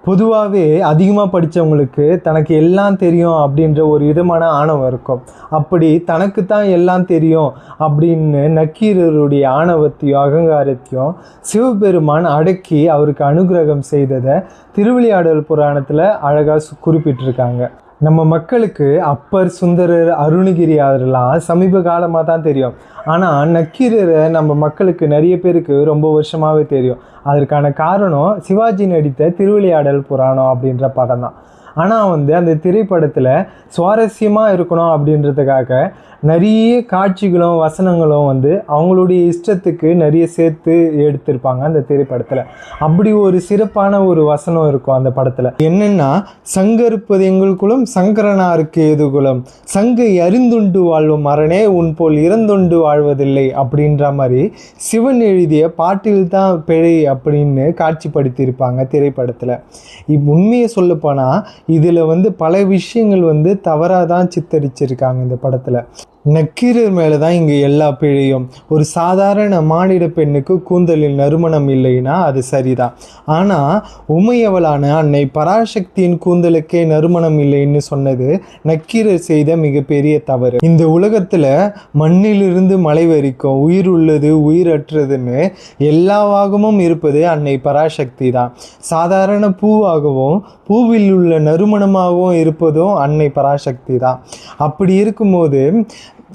பொதுவாகவே அதிகமாக படித்தவங்களுக்கு தனக்கு எல்லாம் தெரியும் அப்படின்ற ஒரு விதமான ஆணவம் இருக்கும். அப்படி தனக்கு தான் எல்லாம் தெரியும் அப்படின்னு நக்கீரருடைய ஆணவத்தையும் அகங்காரத்தையும் சிவபெருமான் அடக்கி அவருக்கு அனுகிரகம் செய்ததை திருவிளையாடல் புராணத்தில் அழகாக குறிப்பிட்டிருக்காங்க. நம்ம மக்களுக்கு அப்பர், சுந்தரர், அருணகிரியாரெல்லாம் சமீப காலமாக தான் தெரியும். ஆனால் நக்கீரரை நம்ம மக்களுக்கு நிறைய பேருக்கு ரொம்ப வருஷமாகவே தெரியும். அதற்கான காரணம் சிவாஜி நடித்த திருவிளையாடல் புராணம் அப்படின்ற படம் தான். ஆனால் அந்த திரைப்படத்தில் சுவாரஸ்யமாக இருக்கணும் அப்படின்றதுக்காக நிறைய காட்சிகளும் வசனங்களும் அவங்களுடைய இஷ்டத்துக்கு நிறைய சேர்த்து எடுத்திருப்பாங்க அந்த திரைப்படத்தில். அப்படி ஒரு சிறப்பான ஒரு வசனம் இருக்கும் அந்த படத்தில். என்னென்னா, சங்கருப்பது எங்கள் குலம், சங்கரனாருக்கு ஏது குலம், சங்கை அறிந்துண்டு வாழ்வும் மரணே உன் போல் இறந்துண்டு வாழ்வதில்லை அப்படின்ற மாதிரி சிவன் எழுதிய பாட்டில் தான் பிழை அப்படின்னு காட்சிப்படுத்தியிருப்பாங்க திரைப்படத்தில். உண்மையை சொல்லப்போனால் இதில் பல விஷயங்கள் தவறாக தான் சித்தரிச்சிருக்காங்க இந்த படத்தில். நக்கீரர் மேலே தான் இங்கே எல்லா பிழையும். ஒரு சாதாரண மானிட பெண்ணுக்கு கூந்தலில் நறுமணம் இல்லைன்னா அது சரிதான். ஆனால் உமையவளான அன்னை பராசக்தியின் கூந்தலுக்கே நறுமணம் இல்லைன்னு சொன்னது நக்கீரர் செய்த மிகப்பெரிய தவறு. இந்த உலகத்தில் மண்ணிலிருந்து மலை வரைக்கும் உயிர் உள்ளது உயிரற்றதுன்னு எல்லாவாகவும் இருப்பது அன்னை பராசக்தி தான். சாதாரண பூவாகவும் பூவில் உள்ள நறுமணமாகவும் இருப்பதும் அன்னை பராசக்தி தான். அப்படி இருக்கும்போது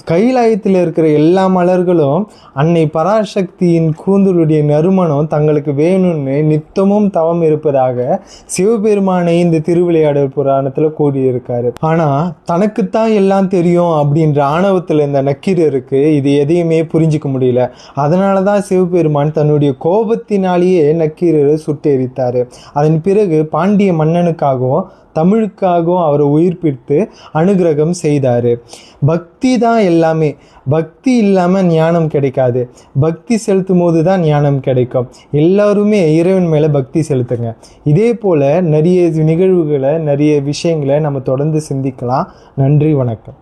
கைலாயத்தில் இருக்கிற எல்லா மலர்களும் அன்னை பராசக்தியின் கூந்தலுடைய நறுமணம் தங்களுக்கு வேணும்னு நித்தமும் தவம் இருப்பதாக சிவபெருமானை இந்த திருவிளையாடல் புராணத்தில் கூறியிருக்காரு. ஆனால் தனக்குத்தான் எல்லாம் தெரியும் அப்படின்ற ஆணவத்தில் இந்த நக்கீரருக்கு இது எதையுமே புரிஞ்சிக்க முடியல. அதனால தான் சிவபெருமான் தன்னுடைய கோபத்தினாலேயே நக்கீரரை சுட்டெரித்தார். அதன் பிறகு பாண்டிய மன்னனுக்காகவும் தமிழுக்காகவும் அவரை உயிர்ப்பித்து அனுகிரகம் செய்தார். பக்தி தான் எல்லாமே. பக்தி இல்லாமல் ஞானம் கிடைக்காது. பக்தி செலுத்தும் போது தான் ஞானம் கிடைக்கும். எல்லாருமே இறைவன் மேலே பக்தி செலுத்துங்க. இதே போல் நிறைய நிகழ்வுகளை, நிறைய விஷயங்களை நம்ம தொடர்ந்து சிந்திக்கலாம். நன்றி, வணக்கம்.